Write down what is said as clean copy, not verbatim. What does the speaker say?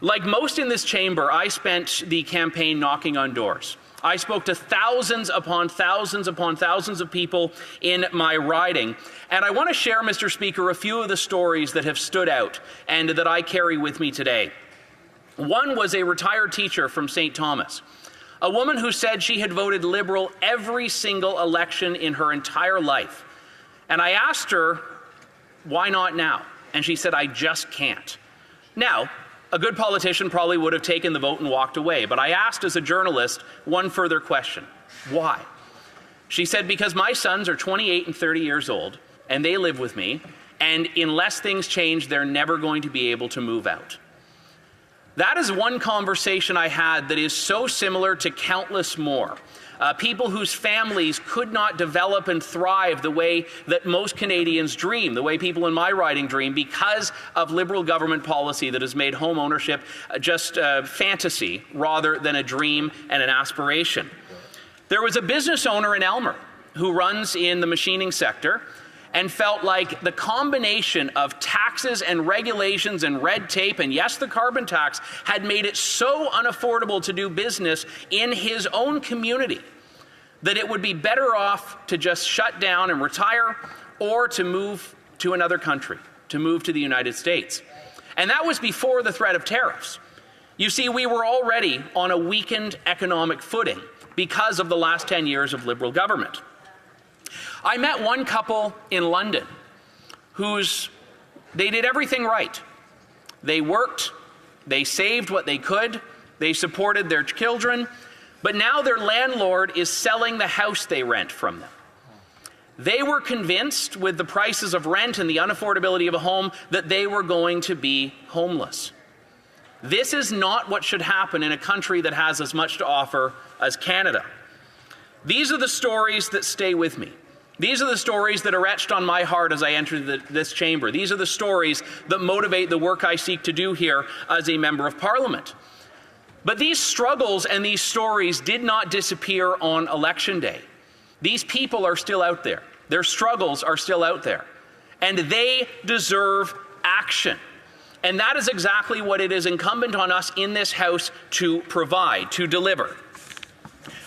Like most in this chamber, I spent the campaign knocking on doors. I spoke to thousands upon thousands upon thousands of people in my riding. And I want to share, Mr. Speaker, a few of the stories that have stood out and that I carry with me today. One was a retired teacher from St. Thomas, a woman who said she had voted Liberal every single election in her entire life. And I asked her, why not now? And she said, I just can't. Now, a good politician probably would have taken the vote and walked away, but I asked as a journalist one further question. Why? She said, because my sons are 28 and 30 years old, and they live with me, and unless things change, they're never going to be able to move out. That is one conversation I had that is so similar to countless more. People whose families could not develop and thrive the way that most Canadians dream, the way people in my riding dream, because of Liberal government policy that has made home ownership just fantasy rather than a dream and an aspiration. There was a business owner in Elmer who runs in the machining sector and felt like the combination of taxes and regulations and red tape, and yes, the carbon tax, had made it so unaffordable to do business in his own community that it would be better off to just shut down and retire or to move to another country, to move to the United States. And that was before the threat of tariffs. You see, we were already on a weakened economic footing because of the last 10 years of Liberal government. I met one couple in London they did everything right. They worked, they saved what they could, they supported their children, but now their landlord is selling the house they rent from them. They were convinced with the prices of rent and the unaffordability of a home that they were going to be homeless. This is not what should happen in a country that has as much to offer as Canada. These are the stories that stay with me. These are the stories that are etched on my heart as I enter this chamber. These are the stories that motivate the work I seek to do here as a Member of Parliament. But these struggles and these stories did not disappear on Election Day. These people are still out there. Their struggles are still out there. And they deserve action. And that is exactly what it is incumbent on us in this House to provide, to deliver.